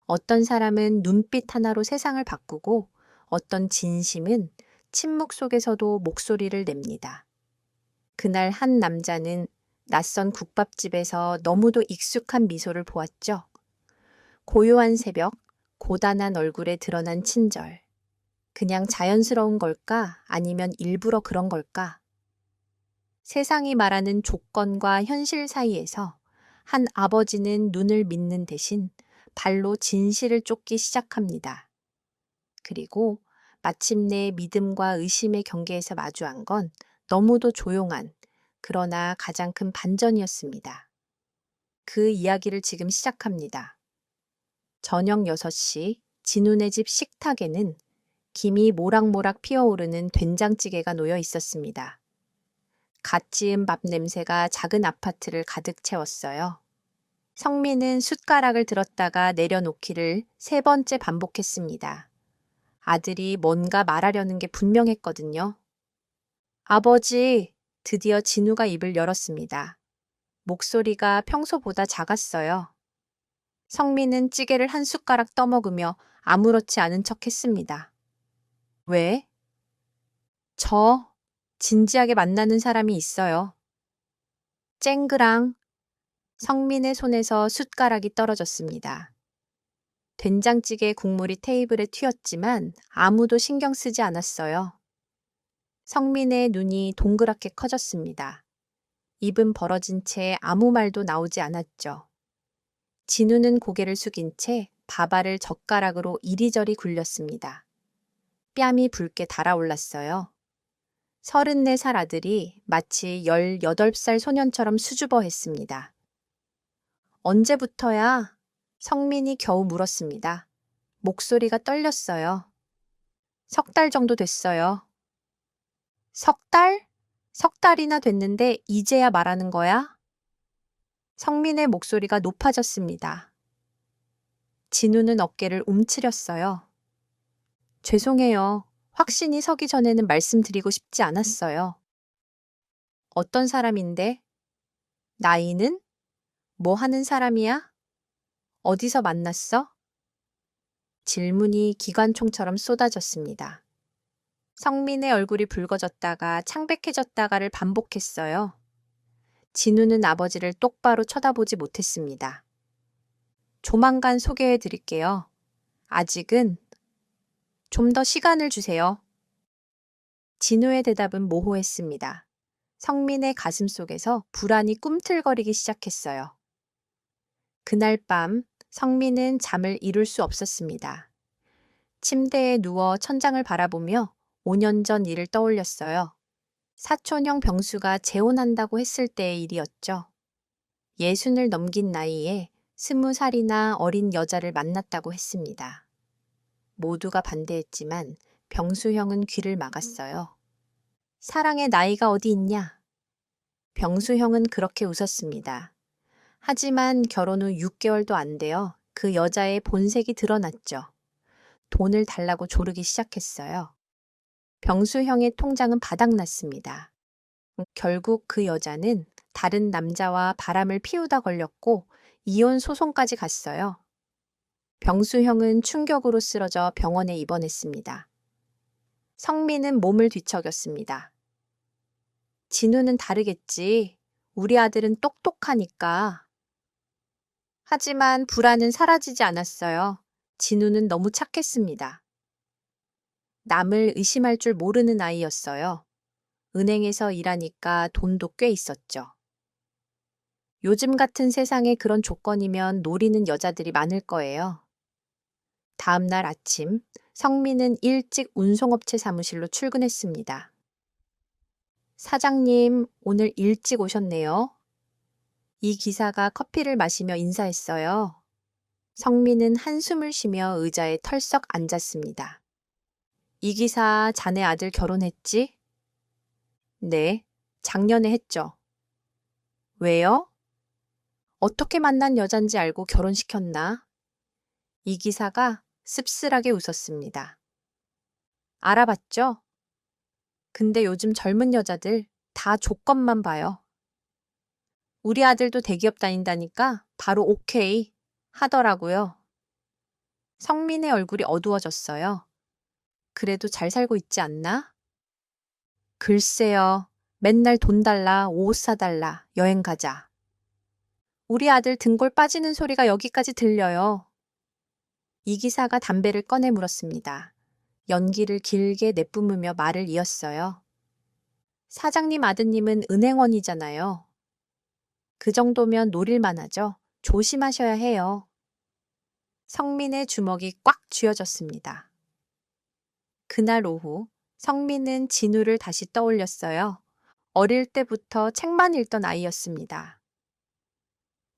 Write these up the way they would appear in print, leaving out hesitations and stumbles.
어떤 사람은 눈빛 하나로 세상을 바꾸고 어떤 진심은 침묵 속에서도 목소리를 냅니다. 그날 한 남자는 낯선 국밥집에서 너무도 익숙한 미소를 보았죠. 고요한 새벽, 고단한 얼굴에 드러난 친절. 그냥 자연스러운 걸까? 아니면 일부러 그런 걸까? 세상이 말하는 조건과 현실 사이에서 한 아버지는 눈을 믿는 대신 발로 진실을 쫓기 시작합니다. 그리고 마침내 믿음과 의심의 경계에서 마주한 건 너무도 조용한, 그러나 가장 큰 반전이었습니다. 그 이야기를 지금 시작합니다. 저녁 6시 진훈의 집 식탁에는 김이 모락모락 피어오르는 된장찌개가 놓여 있었습니다. 갓 지은 밥 냄새가 작은 아파트를 가득 채웠어요. 성민은 숟가락을 들었다가 내려놓기를 3번째 반복했습니다. 아들이 뭔가 말하려는 게 분명했거든요. 아버지, 드디어 진우가 입을 열었습니다. 목소리가 평소보다 작았어요. 성민은 찌개를 한 숟가락 떠먹으며 아무렇지 않은 척 했습니다. 왜? 저 진지하게 만나는 사람이 있어요. 쨍그랑 성민의 손에서 숟가락이 떨어졌습니다. 된장찌개 국물이 테이블에 튀었지만 아무도 신경 쓰지 않았어요. 성민의 눈이 동그랗게 커졌습니다. 입은 벌어진 채 아무 말도 나오지 않았죠. 진우는 고개를 숙인 채 밥알을 젓가락으로 이리저리 굴렸습니다. 뺨이 붉게 달아올랐어요. 34살 아들이 마치 18살 소년처럼 수줍어했습니다. 언제부터야? 성민이 겨우 물었습니다. 목소리가 떨렸어요. 3달 정도 됐어요. 3달? 3달이나 됐는데 이제야 말하는 거야? 성민의 목소리가 높아졌습니다. 진우는 어깨를 움츠렸어요. 죄송해요. 확신이 서기 전에는 말씀드리고 싶지 않았어요. 어떤 사람인데? 나이는? 뭐 하는 사람이야? 어디서 만났어? 질문이 기관총처럼 쏟아졌습니다. 성민의 얼굴이 붉어졌다가 창백해졌다가를 반복했어요. 진우는 아버지를 똑바로 쳐다보지 못했습니다. 조만간 소개해 드릴게요. 아직은 좀 더 시간을 주세요. 진우의 대답은 모호했습니다. 성민의 가슴 속에서 불안이 꿈틀거리기 시작했어요. 그날 밤 성민은 잠을 이룰 수 없었습니다. 침대에 누워 천장을 바라보며 5년 전 일을 떠올렸어요. 사촌형 병수가 재혼한다고 했을 때의 일이었죠. 60을 넘긴 나이에 20살이나 어린 여자를 만났다고 했습니다. 모두가 반대했지만 병수 형은 귀를 막았어요. 사랑의 나이가 어디 있냐? 병수 형은 그렇게 웃었습니다. 하지만 결혼 후 6개월도 안 되어 그 여자의 본색이 드러났죠. 돈을 달라고 조르기 시작했어요. 병수 형의 통장은 바닥났습니다. 결국 그 여자는 다른 남자와 바람을 피우다 걸렸고 이혼 소송까지 갔어요. 병수 형은 충격으로 쓰러져 병원에 입원했습니다. 성민은 몸을 뒤척였습니다. 진우는 다르겠지. 우리 아들은 똑똑하니까. 하지만 불안은 사라지지 않았어요. 진우는 너무 착했습니다. 남을 의심할 줄 모르는 아이였어요. 은행에서 일하니까 돈도 꽤 있었죠. 요즘 같은 세상에 그런 조건이면 노리는 여자들이 많을 거예요. 다음 날 아침, 성민은 일찍 운송업체 사무실로 출근했습니다. 사장님, 오늘 일찍 오셨네요. 이 기사가 커피를 마시며 인사했어요. 성민은 한숨을 쉬며 의자에 털썩 앉았습니다. 이 기사 자네 아들 결혼했지? 네, 작년에 했죠. 왜요? 어떻게 만난 여잔지 알고 결혼시켰나? 이 기사가 씁쓸하게 웃었습니다. 알아봤죠? 근데 요즘 젊은 여자들 다 조건만 봐요. 우리 아들도 대기업 다닌다니까 바로 오케이 하더라고요. 성민의 얼굴이 어두워졌어요. 그래도 잘 살고 있지 않나? 글쎄요. 맨날 돈 달라, 옷 사달라, 여행 가자. 우리 아들 등골 빠지는 소리가 여기까지 들려요. 이 기사가 담배를 꺼내 물었습니다. 연기를 길게 내뿜으며 말을 이었어요. 사장님 아드님은 은행원이잖아요. 그 정도면 노릴만 하죠. 조심하셔야 해요. 성민의 주먹이 꽉 쥐어졌습니다. 그날 오후 성민은 진우를 다시 떠올렸어요. 어릴 때부터 책만 읽던 아이였습니다.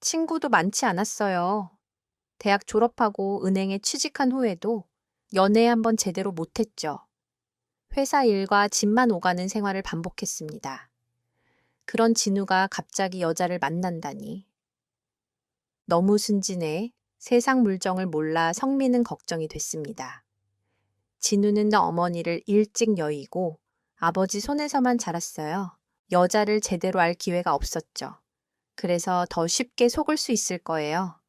친구도 많지 않았어요. 대학 졸업하고 은행에 취직한 후에도 연애 한번 제대로 못했죠. 회사 일과 집만 오가는 생활을 반복했습니다. 그런 진우가 갑자기 여자를 만난다니. 너무 순진해 세상 물정을 몰라 성민은 걱정이 됐습니다. 진우는 어머니를 일찍 여의고 아버지 손에서만 자랐어요. 여자를 제대로 알 기회가 없었죠. 그래서 더 쉽게 속을 수 있을 거예요.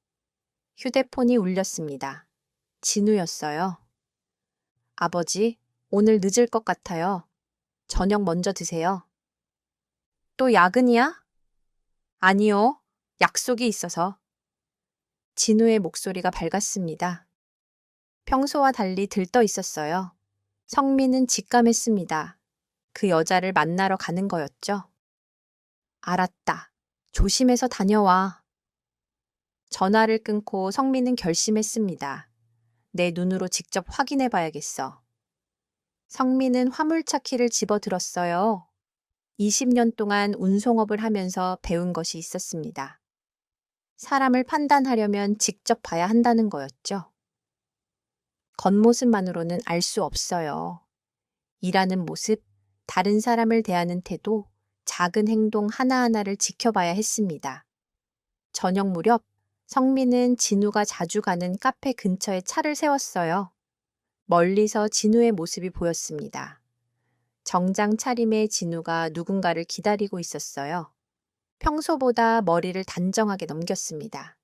휴대폰이 울렸습니다. 진우였어요. 아버지, 오늘 늦을 것 같아요. 저녁 먼저 드세요. 또 야근이야? 아니요. 약속이 있어서. 진우의 목소리가 밝았습니다. 평소와 달리 들떠 있었어요. 성민은 직감했습니다. 그 여자를 만나러 가는 거였죠. 알았다. 조심해서 다녀와. 전화를 끊고 성민은 결심했습니다. 내 눈으로 직접 확인해 봐야겠어. 성민은 화물차 키를 집어들었어요. 20년 동안 운송업을 하면서 배운 것이 있었습니다. 사람을 판단하려면 직접 봐야 한다는 거였죠. 겉모습만으로는 알 수 없어요. 일하는 모습, 다른 사람을 대하는 태도, 작은 행동 하나하나를 지켜봐야 했습니다. 저녁 무렵 성민은 진우가 자주 가는 카페 근처에 차를 세웠어요. 멀리서 진우의 모습이 보였습니다. 정장 차림의 진우가 누군가를 기다리고 있었어요. 평소보다 머리를 단정하게 넘겼습니다.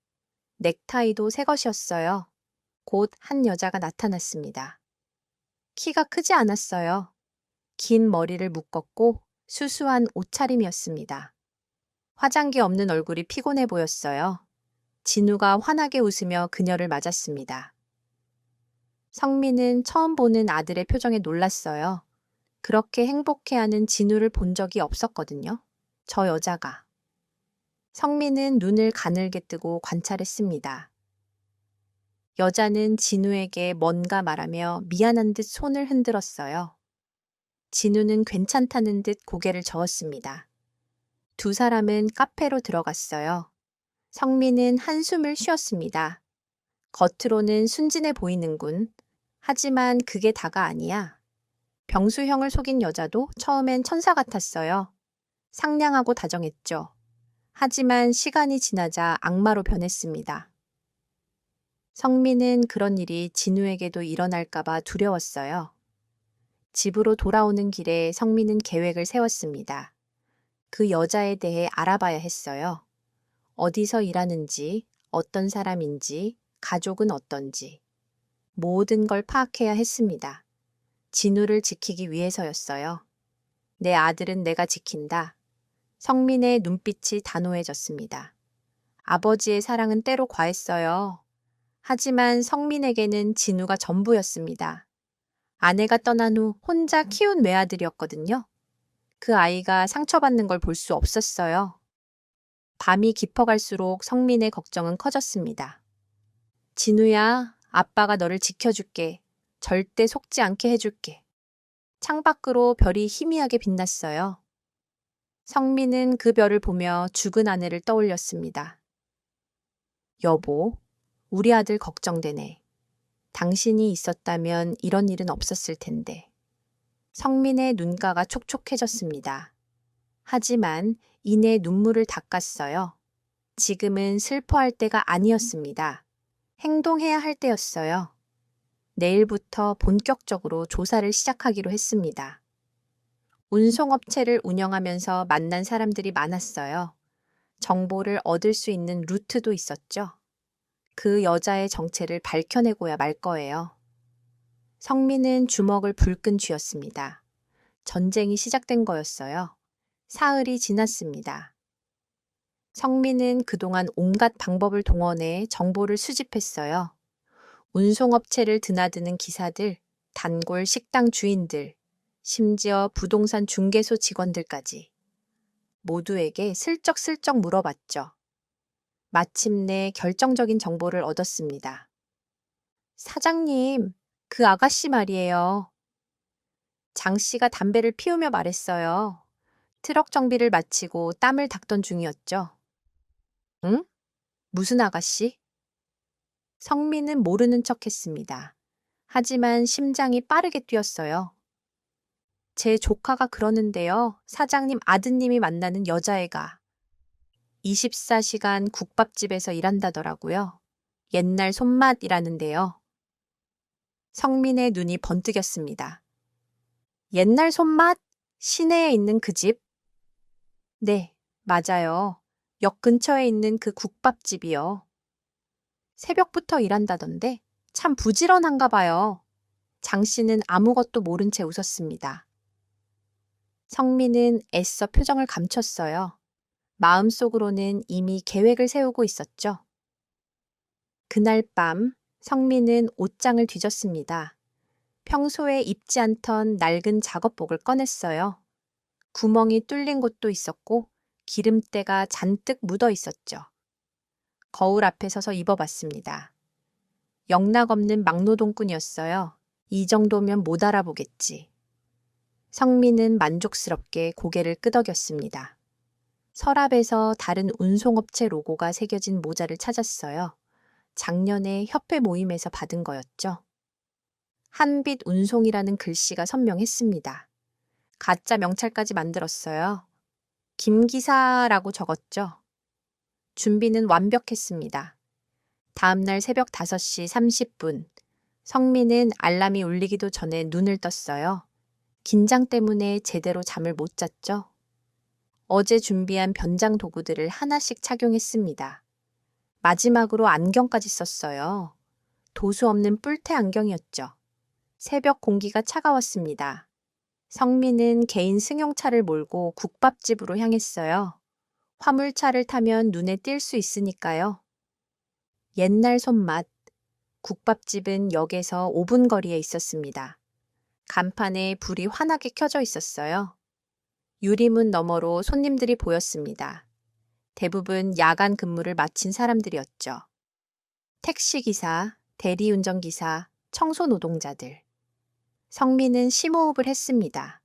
넥타이도 새 것이었어요. 곧 한 여자가 나타났습니다. 키가 크지 않았어요. 긴 머리를 묶었고 수수한 옷차림이었습니다. 화장기 없는 얼굴이 피곤해 보였어요. 진우가 환하게 웃으며 그녀를 맞았습니다. 성민은 처음 보는 아들의 표정에 놀랐어요. 그렇게 행복해하는 진우를 본 적이 없었거든요. 저 여자가. 성민은 눈을 가늘게 뜨고 관찰했습니다. 여자는 진우에게 뭔가 말하며 미안한 듯 손을 흔들었어요. 진우는 괜찮다는 듯 고개를 저었습니다. 두 사람은 카페로 들어갔어요. 성민은 한숨을 쉬었습니다. 겉으로는 순진해 보이는군. 하지만 그게 다가 아니야. 병수형을 속인 여자도 처음엔 천사 같았어요. 상냥하고 다정했죠. 하지만 시간이 지나자 악마로 변했습니다. 성민은 그런 일이 진우에게도 일어날까봐 두려웠어요. 집으로 돌아오는 길에 성민은 계획을 세웠습니다. 그 여자에 대해 알아봐야 했어요. 어디서 일하는지, 어떤 사람인지, 가족은 어떤지. 모든 걸 파악해야 했습니다. 진우를 지키기 위해서였어요. 내 아들은 내가 지킨다. 성민의 눈빛이 단호해졌습니다. 아버지의 사랑은 때로 과했어요. 하지만 성민에게는 진우가 전부였습니다. 아내가 떠난 후 혼자 키운 외아들이었거든요. 그 아이가 상처받는 걸 볼 수 없었어요. 밤이 깊어갈수록 성민의 걱정은 커졌습니다. 진우야, 아빠가 너를 지켜줄게. 절대 속지 않게 해줄게. 창밖으로 별이 희미하게 빛났어요. 성민은 그 별을 보며 죽은 아내를 떠올렸습니다. 여보, 우리 아들 걱정되네. 당신이 있었다면 이런 일은 없었을 텐데. 성민의 눈가가 촉촉해졌습니다. 하지만 이내 눈물을 닦았어요. 지금은 슬퍼할 때가 아니었습니다. 행동해야 할 때였어요. 내일부터 본격적으로 조사를 시작하기로 했습니다. 운송업체를 운영하면서 만난 사람들이 많았어요. 정보를 얻을 수 있는 루트도 있었죠. 그 여자의 정체를 밝혀내고야 말 거예요. 성민은 주먹을 불끈 쥐었습니다. 전쟁이 시작된 거였어요. 사흘이 지났습니다. 성민은 그동안 온갖 방법을 동원해 정보를 수집했어요. 운송업체를 드나드는 기사들, 단골 식당 주인들, 심지어 부동산 중개소 직원들까지 모두에게 슬쩍슬쩍 물어봤죠. 마침내 결정적인 정보를 얻었습니다. 사장님, 그 아가씨 말이에요. 장 씨가 담배를 피우며 말했어요. 트럭 정비를 마치고 땀을 닦던 중이었죠. 응? 무슨 아가씨? 성민은 모르는 척 했습니다. 하지만 심장이 빠르게 뛰었어요. 제 조카가 그러는데요. 사장님 아드님이 만나는 여자애가 24시간 국밥집에서 일한다더라고요. 옛날 손맛이라는데요. 성민의 눈이 번뜩였습니다. 옛날 손맛? 시내에 있는 그 집? 네, 맞아요. 역 근처에 있는 그 국밥집이요. 새벽부터 일한다던데 참 부지런한가 봐요. 장 씨는 아무것도 모른 채 웃었습니다. 성민은 애써 표정을 감췄어요. 마음속으로는 이미 계획을 세우고 있었죠. 그날 밤 성민은 옷장을 뒤졌습니다. 평소에 입지 않던 낡은 작업복을 꺼냈어요. 구멍이 뚫린 곳도 있었고 기름때가 잔뜩 묻어 있었죠. 거울 앞에 서서 입어봤습니다. 영락없는 막노동꾼이었어요. 이 정도면 못 알아보겠지. 성민은 만족스럽게 고개를 끄덕였습니다. 서랍에서 다른 운송업체 로고가 새겨진 모자를 찾았어요. 작년에 협회 모임에서 받은 거였죠. 한빛 운송이라는 글씨가 선명했습니다. 가짜 명찰까지 만들었어요. 김 기사라고 적었죠. 준비는 완벽했습니다. 다음날 새벽 5시 30분, 성민은 알람이 울리기도 전에 눈을 떴어요. 긴장 때문에 제대로 잠을 못 잤죠. 어제 준비한 변장 도구들을 하나씩 착용했습니다. 마지막으로 안경까지 썼어요. 도수 없는 뿔테 안경이었죠. 새벽 공기가 차가웠습니다. 성민은 개인 승용차를 몰고 국밥집으로 향했어요. 화물차를 타면 눈에 띌 수 있으니까요. 옛날 손맛. 국밥집은 역에서 5분 거리에 있었습니다. 간판에 불이 환하게 켜져 있었어요. 유리문 너머로 손님들이 보였습니다. 대부분 야간 근무를 마친 사람들이었죠. 택시기사, 대리운전기사, 청소노동자들. 성민은 심호흡을 했습니다.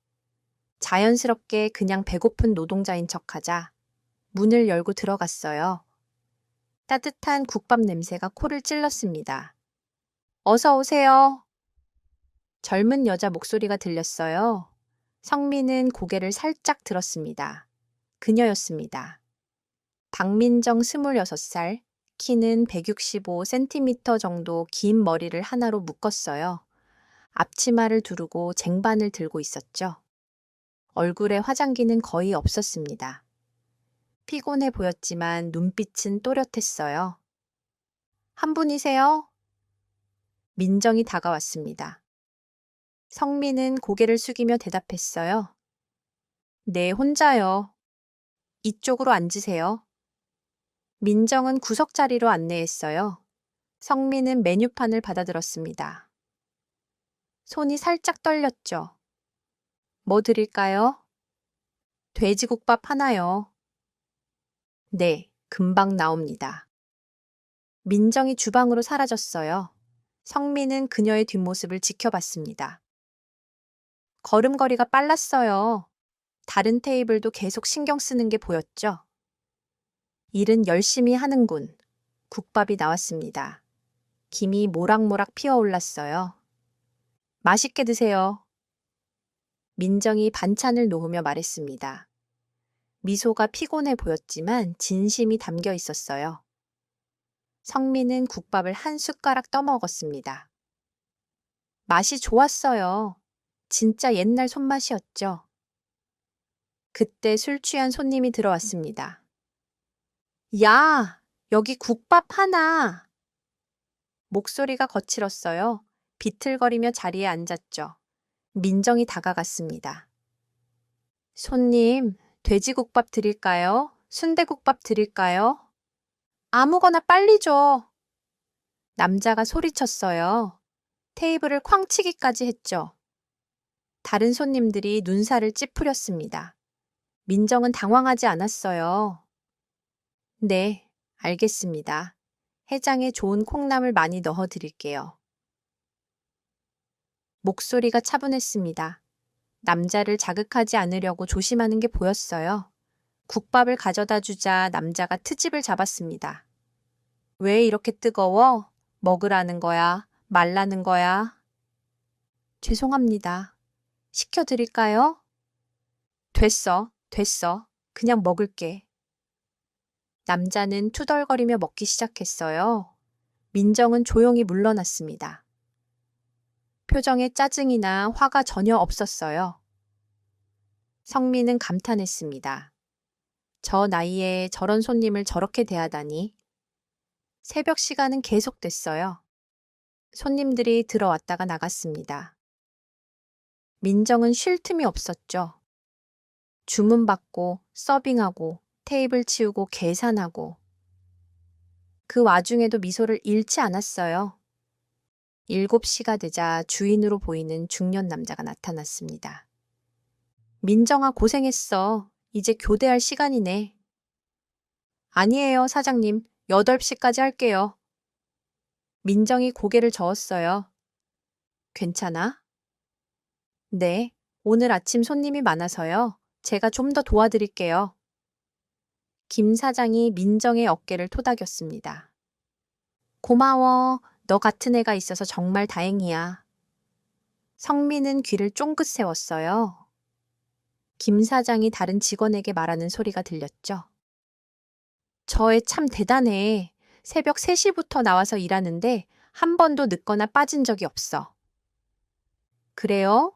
자연스럽게 그냥 배고픈 노동자인 척하자 문을 열고 들어갔어요. 따뜻한 국밥 냄새가 코를 찔렀습니다. 어서 오세요. 젊은 여자 목소리가 들렸어요. 성민은 고개를 살짝 들었습니다. 그녀였습니다. 박민정 26살, 키는 165cm 정도 긴 머리를 하나로 묶었어요. 앞치마를 두르고 쟁반을 들고 있었죠. 얼굴에 화장기는 거의 없었습니다. 피곤해 보였지만 눈빛은 또렷했어요. 한 분이세요? 민정이 다가왔습니다. 성민은 고개를 숙이며 대답했어요. 네, 혼자요. 이쪽으로 앉으세요. 민정은 구석 자리로 안내했어요. 성민은 메뉴판을 받아들었습니다. 손이 살짝 떨렸죠. 뭐 드릴까요? 돼지국밥 하나요. 네, 금방 나옵니다. 민정이 주방으로 사라졌어요. 성민은 그녀의 뒷모습을 지켜봤습니다. 걸음걸이가 빨랐어요. 다른 테이블도 계속 신경 쓰는 게 보였죠. 일은 열심히 하는군. 국밥이 나왔습니다. 김이 모락모락 피어올랐어요. 맛있게 드세요. 민정이 반찬을 놓으며 말했습니다. 미소가 피곤해 보였지만 진심이 담겨 있었어요. 성민은 국밥을 한 숟가락 떠먹었습니다. 맛이 좋았어요. 진짜 옛날 손맛이었죠. 그때 술 취한 손님이 들어왔습니다. 야, 여기 국밥 하나. 목소리가 거칠었어요. 비틀거리며 자리에 앉았죠. 민정이 다가갔습니다. 손님, 돼지국밥 드릴까요? 순대국밥 드릴까요? 아무거나 빨리 줘. 남자가 소리쳤어요. 테이블을 쾅치기까지 했죠. 다른 손님들이 눈살을 찌푸렸습니다. 민정은 당황하지 않았어요. 네, 알겠습니다. 해장에 좋은 콩나물 많이 넣어 드릴게요. 목소리가 차분했습니다. 남자를 자극하지 않으려고 조심하는 게 보였어요. 국밥을 가져다 주자 남자가 트집을 잡았습니다. 왜 이렇게 뜨거워? 먹으라는 거야? 말라는 거야? 죄송합니다. 시켜드릴까요? 됐어. 그냥 먹을게. 남자는 투덜거리며 먹기 시작했어요. 민정은 조용히 물러났습니다. 표정에 짜증이나 화가 전혀 없었어요. 성민은 감탄했습니다. 저 나이에 저런 손님을 저렇게 대하다니. 새벽 시간은 계속됐어요. 손님들이 들어왔다가 나갔습니다. 민정은 쉴 틈이 없었죠. 주문받고, 서빙하고, 테이블 치우고, 계산하고. 그 와중에도 미소를 잃지 않았어요. 7시가 되자 주인으로 보이는 중년 남자가 나타났습니다. 민정아, 고생했어. 이제 교대할 시간이네. 아니에요, 사장님. 8시까지 할게요. 민정이 고개를 저었어요. 괜찮아? 네, 오늘 아침 손님이 많아서요. 제가 좀 더 도와드릴게요. 김 사장이 민정의 어깨를 토닥였습니다. 고마워. 너 같은 애가 있어서 정말 다행이야. 성민은 귀를 쫑긋 세웠어요. 김 사장이 다른 직원에게 말하는 소리가 들렸죠. 저 애 참 대단해. 새벽 3시부터 나와서 일하는데 한 번도 늦거나 빠진 적이 없어. 그래요?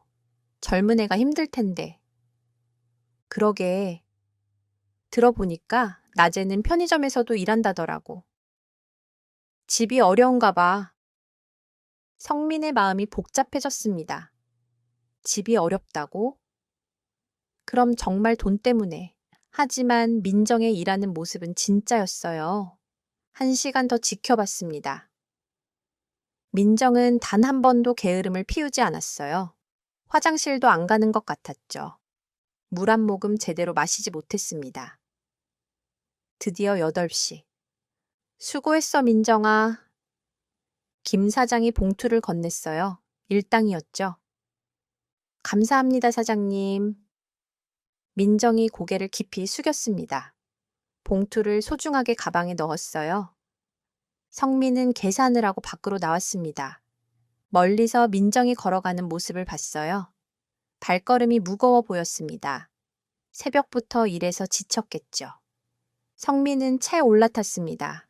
젊은 애가 힘들 텐데. 그러게. 들어보니까 낮에는 편의점에서도 일한다더라고. 집이 어려운가 봐. 성민의 마음이 복잡해졌습니다. 집이 어렵다고? 그럼 정말 돈 때문에. 하지만 민정의 일하는 모습은 진짜였어요. 1시간 더 지켜봤습니다. 민정은 단 한 번도 게으름을 피우지 않았어요. 화장실도 안 가는 것 같았죠. 물 한 모금 제대로 마시지 못했습니다. 드디어 8시. 수고했어, 민정아. 김 사장이 봉투를 건넸어요. 일당이었죠. 감사합니다, 사장님. 민정이 고개를 깊이 숙였습니다. 봉투를 소중하게 가방에 넣었어요. 성민은 계산을 하고 밖으로 나왔습니다. 멀리서 민정이 걸어가는 모습을 봤어요. 발걸음이 무거워 보였습니다. 새벽부터 일해서 지쳤겠죠. 성민은 채 올라탔습니다.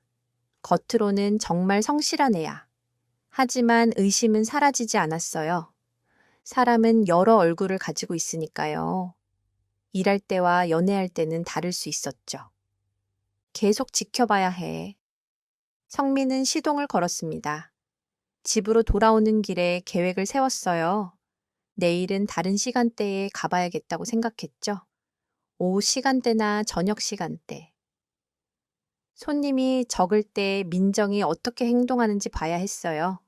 겉으로는 정말 성실한 애야. 하지만 의심은 사라지지 않았어요. 사람은 여러 얼굴을 가지고 있으니까요. 일할 때와 연애할 때는 다를 수 있었죠. 계속 지켜봐야 해. 성민은 시동을 걸었습니다. 집으로 돌아오는 길에 계획을 세웠어요. 내일은 다른 시간대에 가봐야겠다고 생각했죠. 오후 시간대나 저녁 시간대. 손님이 적을 때 민정이 어떻게 행동하는지 봐야 했어요.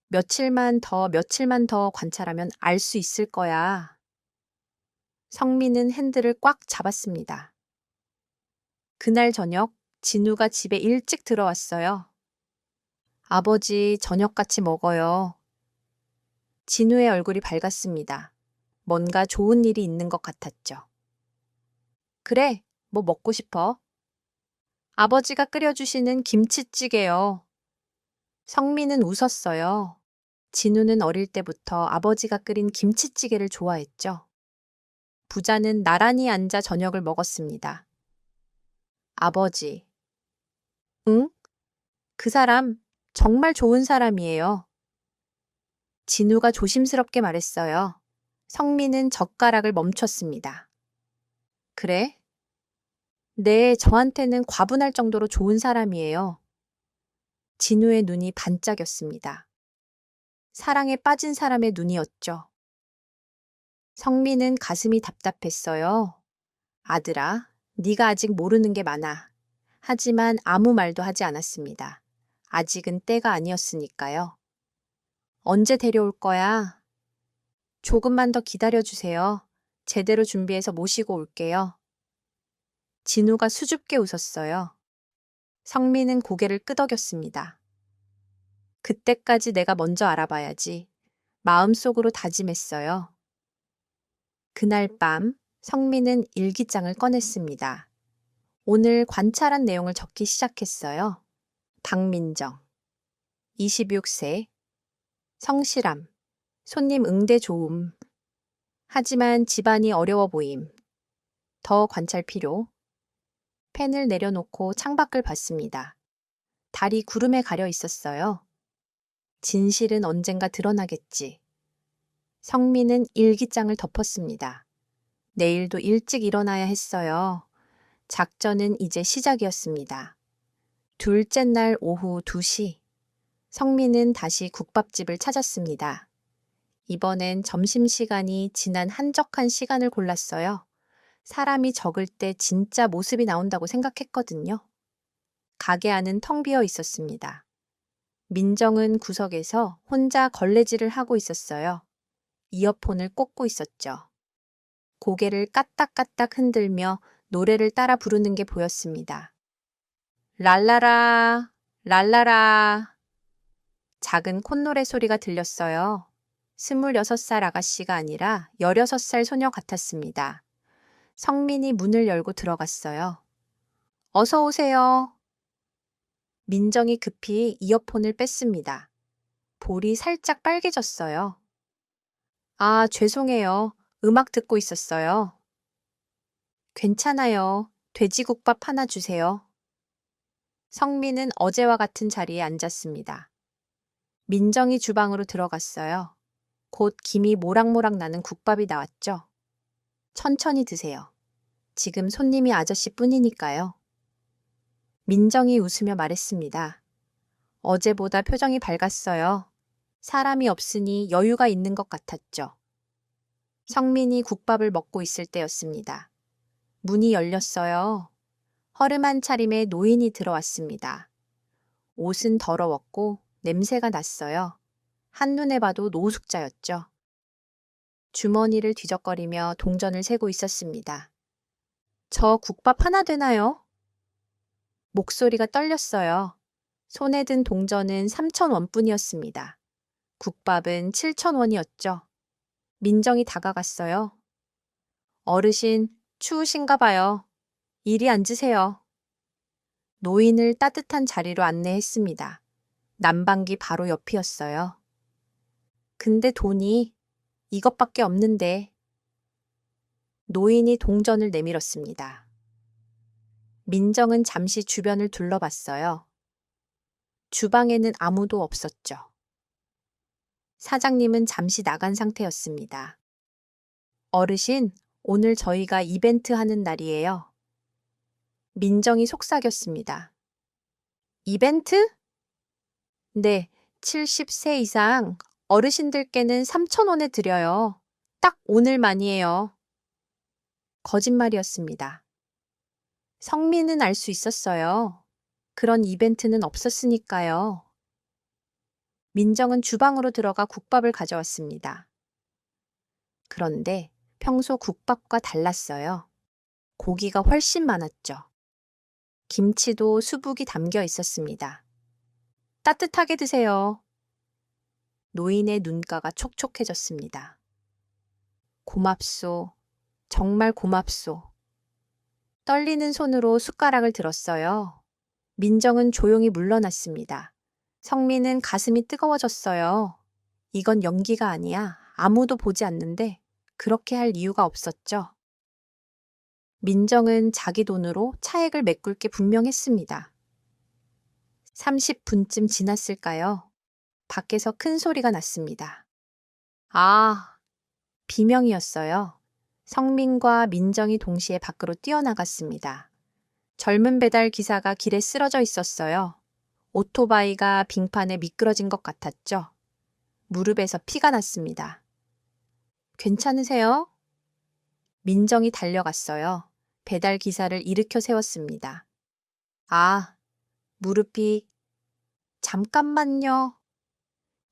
며칠만 더 관찰하면 알 수 있을 거야. 성민은 핸들을 꽉 잡았습니다. 그날 저녁 진우가 집에 일찍 들어왔어요. 아버지, 저녁 같이 먹어요. 진우의 얼굴이 밝았습니다. 뭔가 좋은 일이 있는 것 같았죠. 그래, 뭐 먹고 싶어? 아버지가 끓여주시는 김치찌개요. 성민은 웃었어요. 진우는 어릴 때부터 아버지가 끓인 김치찌개를 좋아했죠. 부자는 나란히 앉아 저녁을 먹었습니다. 아버지. 응? 그 사람 정말 좋은 사람이에요. 진우가 조심스럽게 말했어요. 성민은 젓가락을 멈췄습니다. 그래? 네, 저한테는 과분할 정도로 좋은 사람이에요. 진우의 눈이 반짝였습니다. 사랑에 빠진 사람의 눈이었죠. 성민은 가슴이 답답했어요. 아들아, 네가 아직 모르는 게 많아. 하지만 아무 말도 하지 않았습니다. 아직은 때가 아니었으니까요. 언제 데려올 거야? 조금만 더 기다려주세요. 제대로 준비해서 모시고 올게요. 진우가 수줍게 웃었어요. 성민은 고개를 끄덕였습니다. 그때까지 내가 먼저 알아봐야지. 마음속으로 다짐했어요. 그날 밤 성민은 일기장을 꺼냈습니다. 오늘 관찰한 내용을 적기 시작했어요. 박민정, 26세, 성실함, 손님 응대 좋음. 하지만 집안이 어려워 보임. 더 관찰 필요. 펜을 내려놓고 창밖을 봤습니다. 달이 구름에 가려 있었어요. 진실은 언젠가 드러나겠지. 성민은 일기장을 덮었습니다. 내일도 일찍 일어나야 했어요. 작전은 이제 시작이었습니다. 둘째 날 오후 2시, 성민은 다시 국밥집을 찾았습니다. 이번엔 점심시간이 지난 한적한 시간을 골랐어요. 사람이 적을 때 진짜 모습이 나온다고 생각했거든요. 가게 안은 텅 비어 있었습니다. 민정은 구석에서 혼자 걸레질을 하고 있었어요. 이어폰을 꽂고 있었죠. 고개를 까딱까딱 흔들며 노래를 따라 부르는 게 보였습니다. 랄라라, 랄라라. 작은 콧노래 소리가 들렸어요. 26살 아가씨가 아니라 16살 소녀 같았습니다. 성민이 문을 열고 들어갔어요. 어서 오세요. 민정이 급히 이어폰을 뺐습니다. 볼이 살짝 빨개졌어요. 아, 죄송해요. 음악 듣고 있었어요. 괜찮아요. 돼지국밥 하나 주세요. 성민은 어제와 같은 자리에 앉았습니다. 민정이 주방으로 들어갔어요. 곧 김이 모락모락 나는 국밥이 나왔죠. 천천히 드세요. 지금 손님이 아저씨뿐이니까요. 민정이 웃으며 말했습니다. 어제보다 표정이 밝았어요. 사람이 없으니 여유가 있는 것 같았죠. 성민이 국밥을 먹고 있을 때였습니다. 문이 열렸어요. 허름한 차림에 노인이 들어왔습니다. 옷은 더러웠고 냄새가 났어요. 한눈에 봐도 노숙자였죠. 주머니를 뒤적거리며 동전을 세고 있었습니다. 저 국밥 하나 되나요? 목소리가 떨렸어요. 손에 든 동전은 3,000원뿐이었습니다. 국밥은 7,000원이었죠. 민정이 다가갔어요. 어르신, 추우신가 봐요. 이리 앉으세요. 노인을 따뜻한 자리로 안내했습니다. 난방기 바로 옆이었어요. 근데 돈이 이것밖에 없는데. 노인이 동전을 내밀었습니다. 민정은 잠시 주변을 둘러봤어요. 주방에는 아무도 없었죠. 사장님은 잠시 나간 상태였습니다. 어르신, 오늘 저희가 이벤트 하는 날이에요. 민정이 속삭였습니다. 이벤트? 네, 70세 이상 어르신들께는 3,000원에 드려요. 딱 오늘만이에요. 거짓말이었습니다. 성민은 알 수 있었어요. 그런 이벤트는 없었으니까요. 민정은 주방으로 들어가 국밥을 가져왔습니다. 그런데 평소 국밥과 달랐어요. 고기가 훨씬 많았죠. 김치도 수북이 담겨 있었습니다. 따뜻하게 드세요. 노인의 눈가가 촉촉해졌습니다. 고맙소. 정말 고맙소. 떨리는 손으로 숟가락을 들었어요. 민정은 조용히 물러났습니다. 성민은 가슴이 뜨거워졌어요. 이건 연기가 아니야. 아무도 보지 않는데 그렇게 할 이유가 없었죠. 민정은 자기 돈으로 차액을 메꿀 게 분명했습니다. 30분쯤 지났을까요? 밖에서 큰 소리가 났습니다. 아, 비명이었어요. 성민과 민정이 동시에 밖으로 뛰어나갔습니다. 젊은 배달 기사가 길에 쓰러져 있었어요. 오토바이가 빙판에 미끄러진 것 같았죠. 무릎에서 피가 났습니다. 괜찮으세요? 민정이 달려갔어요. 배달 기사를 일으켜 세웠습니다. 아, 무릎이... 잠깐만요.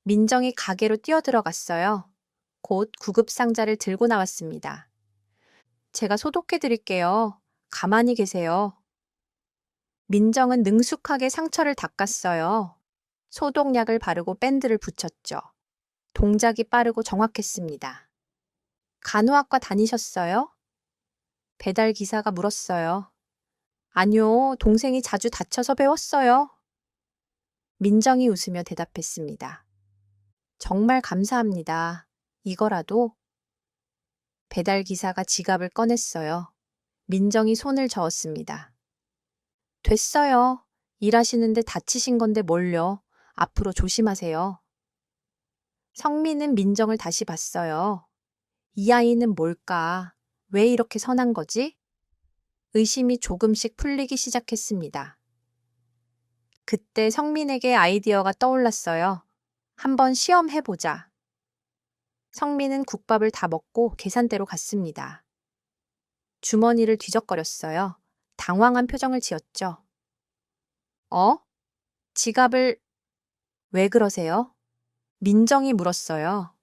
민정이 가게로 뛰어들어갔어요. 곧 구급 상자를 들고 나왔습니다. 제가 소독해 드릴게요. 가만히 계세요. 민정은 능숙하게 상처를 닦았어요. 소독약을 바르고 밴드를 붙였죠. 동작이 빠르고 정확했습니다. 간호학과 다니셨어요? 배달 기사가 물었어요. 아니요, 동생이 자주 다쳐서 배웠어요. 민정이 웃으며 대답했습니다. 정말 감사합니다. 이거라도? 배달 기사가 지갑을 꺼냈어요. 민정이 손을 저었습니다. 됐어요. 일하시는데 다치신 건데 뭘요. 앞으로 조심하세요. 성민은 민정을 다시 봤어요. 이 아이는 뭘까? 왜 이렇게 선한 거지? 의심이 조금씩 풀리기 시작했습니다. 그때 성민에게 아이디어가 떠올랐어요. 한번 시험해보자. 성민은 국밥을 다 먹고 계산대로 갔습니다. 주머니를 뒤적거렸어요. 당황한 표정을 지었죠. 지갑을... 왜 그러세요? 민정이 물었어요.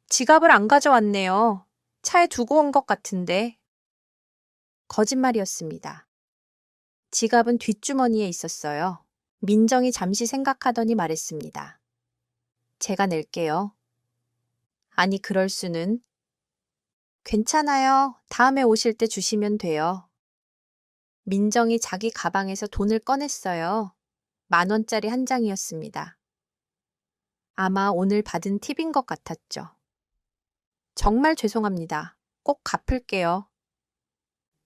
지갑을 안 가져왔네요. 차에 두고 온 것 같은데. 거짓말이었습니다. 지갑은 뒷주머니에 있었어요. 민정이 잠시 생각하더니 말했습니다. 제가 낼게요. 아니, 그럴 수는. 괜찮아요. 다음에 오실 때 주시면 돼요. 민정이 자기 가방에서 돈을 꺼냈어요. 10,000원짜리 한 장이었습니다. 아마 오늘 받은 팁인 것 같았죠. 정말 죄송합니다. 꼭 갚을게요.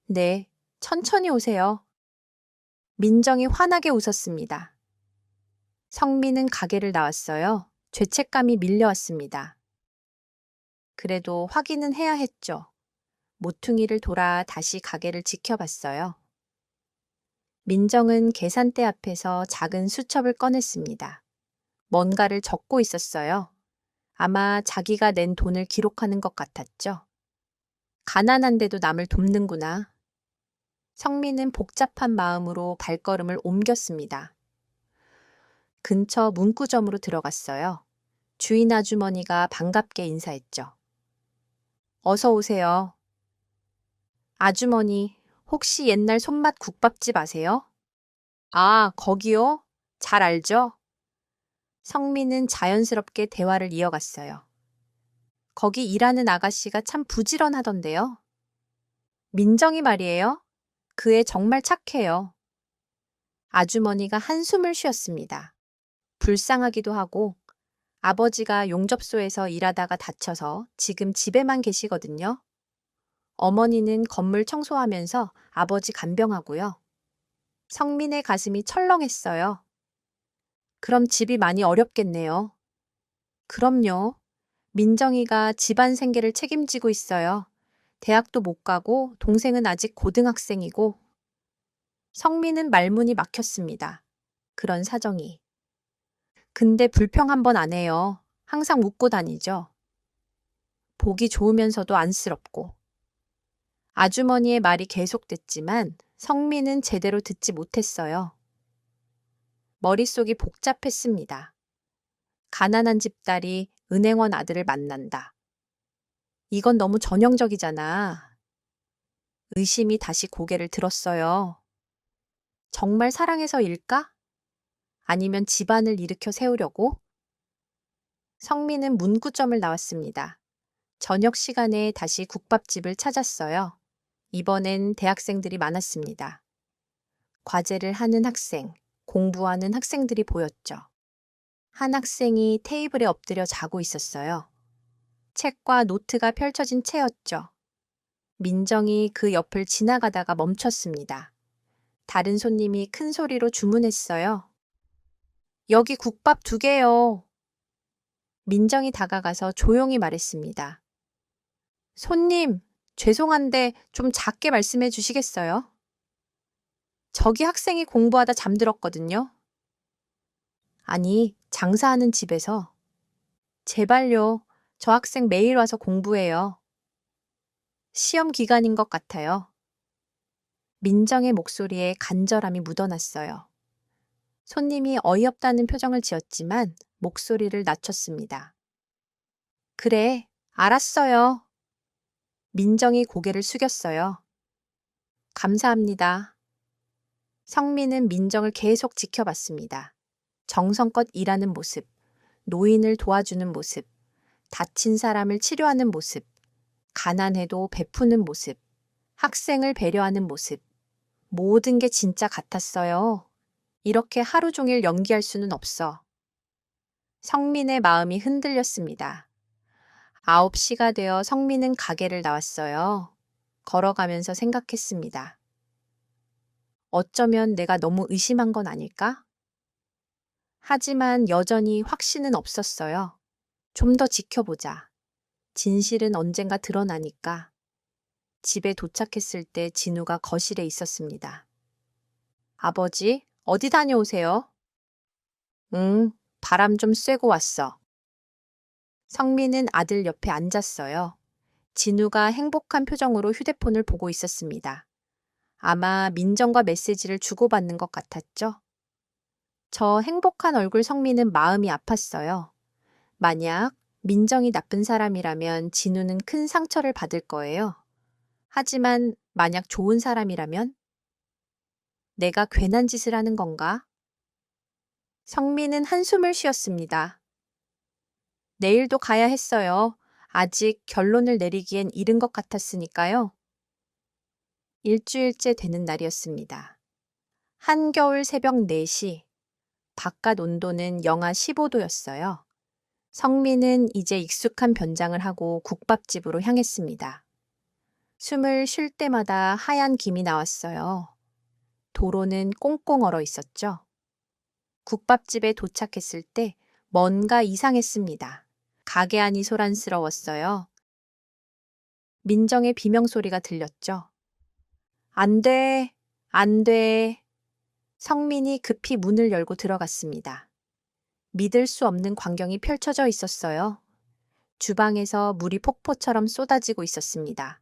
네, 천천히 오세요. 민정이 환하게 웃었습니다. 성민은 가게를 나왔어요. 죄책감이 밀려왔습니다. 그래도 확인은 해야 했죠. 모퉁이를 돌아 다시 가게를 지켜봤어요. 민정은 계산대 앞에서 작은 수첩을 꺼냈습니다. 뭔가를 적고 있었어요. 아마 자기가 낸 돈을 기록하는 것 같았죠. 가난한데도 남을 돕는구나. 성민은 복잡한 마음으로 발걸음을 옮겼습니다. 근처 문구점으로 들어갔어요. 주인 아주머니가 반갑게 인사했죠. 어서 오세요. 아주머니, 혹시 옛날 손맛 국밥집 아세요? 아, 거기요? 잘 알죠? 성민은 자연스럽게 대화를 이어갔어요. 거기 일하는 아가씨가 참 부지런하던데요. 민정이 말이에요. 그 애 정말 착해요. 아주머니가 한숨을 쉬었습니다. 불쌍하기도 하고 아버지가 용접소에서 일하다가 다쳐서 지금 집에만 계시거든요. 어머니는 건물 청소하면서 아버지 간병하고요. 성민의 가슴이 철렁했어요. 그럼 집이 많이 어렵겠네요. 그럼요. 민정이가 집안 생계를 책임지고 있어요. 대학도 못 가고 동생은 아직 고등학생이고. 성민은 말문이 막혔습니다. 그런 사정이. 근데 불평 한 번 안 해요. 항상 웃고 다니죠. 보기 좋으면서도 안쓰럽고. 아주머니의 말이 계속됐지만 성민은 제대로 듣지 못했어요. 머릿속이 복잡했습니다. 가난한 집 딸이 은행원 아들을 만난다. 이건 너무 전형적이잖아. 의심이 다시 고개를 들었어요. 정말 사랑해서일까? 아니면 집안을 일으켜 세우려고? 성민은 문구점을 나왔습니다. 저녁 시간에 다시 국밥집을 찾았어요. 이번엔 대학생들이 많았습니다. 과제를 하는 학생, 공부하는 학생들이 보였죠. 한 학생이 테이블에 엎드려 자고 있었어요. 책과 노트가 펼쳐진 채였죠. 민정이 그 옆을 지나가다가 멈췄습니다. 다른 손님이 큰 소리로 주문했어요. 여기 국밥 2개요. 민정이 다가가서 조용히 말했습니다. 손님, 죄송한데 좀 작게 말씀해 주시겠어요? 저기 학생이 공부하다 잠들었거든요. 아니, 장사하는 집에서. 제발요. 저 학생 매일 와서 공부해요. 시험 기간인 것 같아요. 민정의 목소리에 간절함이 묻어났어요. 손님이 어이없다는 표정을 지었지만 목소리를 낮췄습니다. 그래, 알았어요. 민정이 고개를 숙였어요. 감사합니다. 성민은 민정을 계속 지켜봤습니다. 정성껏 일하는 모습, 노인을 도와주는 모습, 다친 사람을 치료하는 모습, 가난해도 베푸는 모습, 학생을 배려하는 모습. 모든 게 진짜 같았어요. 이렇게 하루 종일 연기할 수는 없어. 성민의 마음이 흔들렸습니다. 9시가 되어 성민은 가게를 나왔어요. 걸어가면서 생각했습니다. 어쩌면 내가 너무 의심한 건 아닐까? 하지만 여전히 확신은 없었어요. 좀 더 지켜보자. 진실은 언젠가 드러나니까. 집에 도착했을 때 진우가 거실에 있었습니다. 아버지, 어디 다녀오세요? 응, 바람 좀 쐬고 왔어. 성민은 아들 옆에 앉았어요. 진우가 행복한 표정으로 휴대폰을 보고 있었습니다. 아마 민정과 메시지를 주고받는 것 같았죠? 저 행복한 얼굴 성민은 마음이 아팠어요. 만약 민정이 나쁜 사람이라면 진우는 큰 상처를 받을 거예요. 하지만 만약 좋은 사람이라면 내가 괜한 짓을 하는 건가? 성민은 한숨을 쉬었습니다. 내일도 가야 했어요. 아직 결론을 내리기엔 이른 것 같았으니까요. 일주일째 되는 날이었습니다. 한겨울 새벽 4시, 바깥 온도는 영하 15도였어요. 성민은 이제 익숙한 변장을 하고 국밥집으로 향했습니다. 숨을 쉴 때마다 하얀 김이 나왔어요. 도로는 꽁꽁 얼어 있었죠. 국밥집에 도착했을 때 뭔가 이상했습니다. 가게 안이 소란스러웠어요. 민정의 비명소리가 들렸죠. 안 돼, 안 돼. 성민이 급히 문을 열고 들어갔습니다. 믿을 수 없는 광경이 펼쳐져 있었어요. 주방에서 물이 폭포처럼 쏟아지고 있었습니다.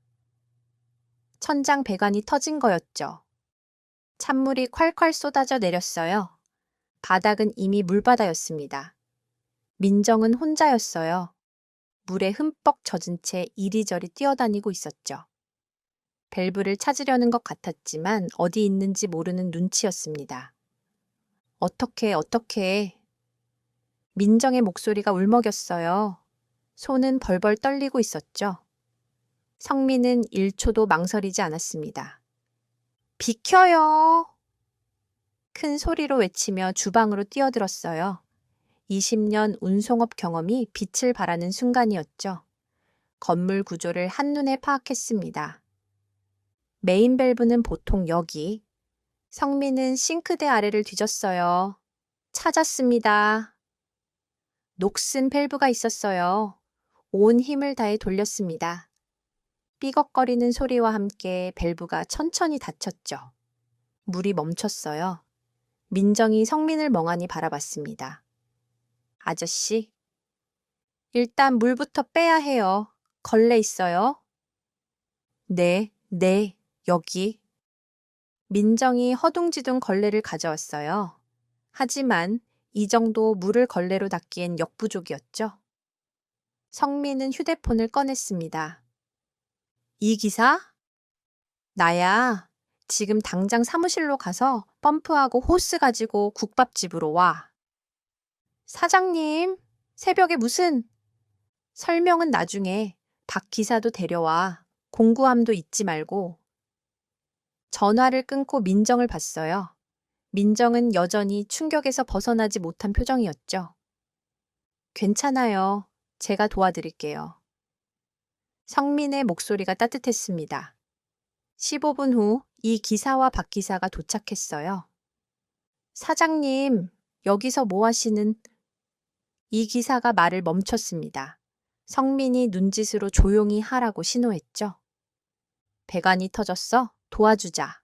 천장 배관이 터진 거였죠. 찬물이 콸콸 쏟아져 내렸어요. 바닥은 이미 물바다였습니다. 민정은 혼자였어요. 물에 흠뻑 젖은 채 이리저리 뛰어다니고 있었죠. 밸브를 찾으려는 것 같았지만 어디 있는지 모르는 눈치였습니다. 어떻게. 민정의 목소리가 울먹였어요. 손은 벌벌 떨리고 있었죠. 성민은 1초도 망설이지 않았습니다. 비켜요! 큰 소리로 외치며 주방으로 뛰어들었어요. 20년 운송업 경험이 빛을 발하는 순간이었죠. 건물 구조를 한눈에 파악했습니다. 메인 밸브는 보통 여기. 성민은 싱크대 아래를 뒤졌어요. 찾았습니다. 녹슨 밸브가 있었어요. 온 힘을 다해 돌렸습니다. 삐걱거리는 소리와 함께 밸브가 천천히 닫혔죠. 물이 멈췄어요. 민정이 성민을 멍하니 바라봤습니다. 아저씨, 일단 물부터 빼야 해요. 걸레 있어요? 네, 여기. 민정이 허둥지둥 걸레를 가져왔어요. 하지만 이 정도 물을 걸레로 닦기엔 역부족이었죠. 성민은 휴대폰을 꺼냈습니다. 이 기사? 나야. 지금 당장 사무실로 가서 펌프하고 호스 가지고 국밥집으로 와. 사장님, 새벽에 무슨? 설명은 나중에. 박 기사도 데려와. 공구함도 잊지 말고. 전화를 끊고 민정을 봤어요. 민정은 여전히 충격에서 벗어나지 못한 표정이었죠. 괜찮아요. 제가 도와드릴게요. 성민의 목소리가 따뜻했습니다. 15분 후 이 기사와 박 기사가 도착했어요. 사장님, 여기서 뭐 하시는? 이 기사가 말을 멈췄습니다. 성민이 눈짓으로 조용히 하라고 신호했죠. 배관이 터졌어? 도와주자.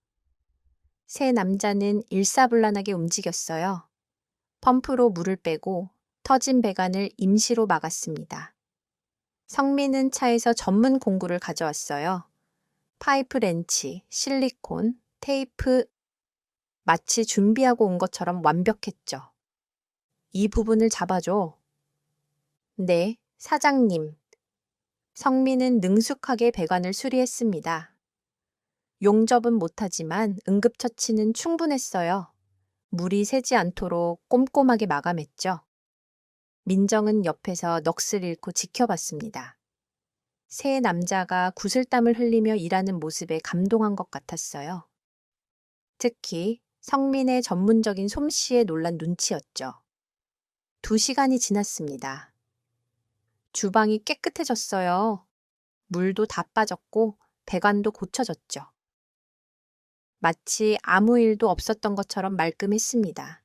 세 남자는 일사불란하게 움직였어요. 펌프로 물을 빼고 터진 배관을 임시로 막았습니다. 성민은 차에서 전문 공구를 가져왔어요. 파이프 렌치, 실리콘, 테이프, 마치 준비하고 온 것처럼 완벽했죠. 이 부분을 잡아줘. 네, 사장님. 성민은 능숙하게 배관을 수리했습니다. 용접은 못하지만 응급처치는 충분했어요. 물이 새지 않도록 꼼꼼하게 마감했죠. 민정은 옆에서 넋을 잃고 지켜봤습니다. 세 남자가 구슬땀을 흘리며 일하는 모습에 감동한 것 같았어요. 특히 성민의 전문적인 솜씨에 놀란 눈치였죠. 2시간이 지났습니다. 주방이 깨끗해졌어요. 물도 다 빠졌고 배관도 고쳐졌죠. 마치 아무 일도 없었던 것처럼 말끔했습니다.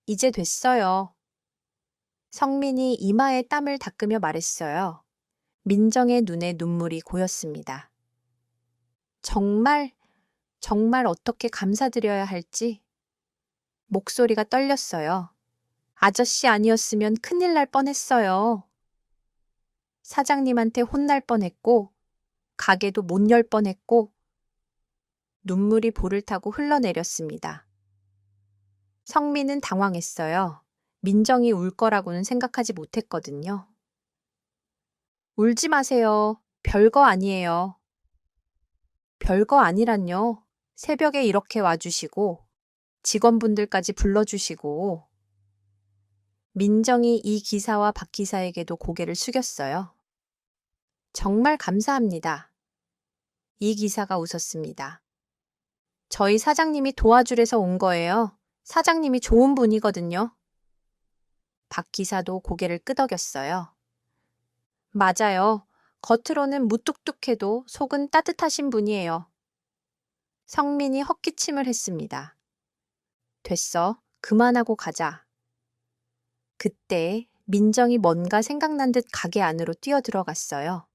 이제 됐어요. 성민이 이마에 땀을 닦으며 말했어요. 민정의 눈에 눈물이 고였습니다. 정말 어떻게 감사드려야 할지 목소리가 떨렸어요. 아저씨 아니었으면 큰일 날 뻔했어요. 사장님한테 혼날 뻔했고 가게도 못 열 뻔했고 눈물이 볼을 타고 흘러내렸습니다. 성민은 당황했어요. 민정이 울 거라고는 생각하지 못했거든요. 울지 마세요. 별거 아니에요. 별거 아니란요. 새벽에 이렇게 와주시고 직원분들까지 불러주시고. 민정이 이 기사와 박 기사에게도 고개를 숙였어요. 정말 감사합니다. 이 기사가 웃었습니다. 저희 사장님이 도와주래서 온 거예요. 사장님이 좋은 분이거든요. 박 기사도 고개를 끄덕였어요. 맞아요. 겉으로는 무뚝뚝해도 속은 따뜻하신 분이에요. 성민이 헛기침을 했습니다. 됐어. 그만하고 가자. 그때 민정이 뭔가 생각난 듯 가게 안으로 뛰어들어갔어요.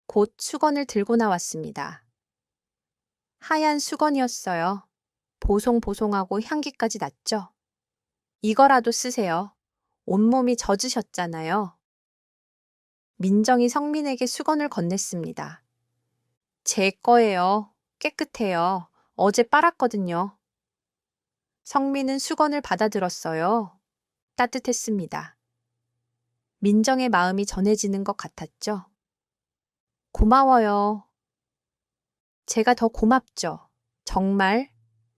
곧 수건을 들고 나왔습니다. 하얀 수건이었어요. 보송보송하고 향기까지 났죠. 이거라도 쓰세요. 온몸이 젖으셨잖아요. 민정이 성민에게 수건을 건넸습니다. 제 거예요. 깨끗해요. 어제 빨았거든요. 성민은 수건을 받아들었어요. 따뜻했습니다. 민정의 마음이 전해지는 것 같았죠. 고마워요. 제가 더 고맙죠. 정말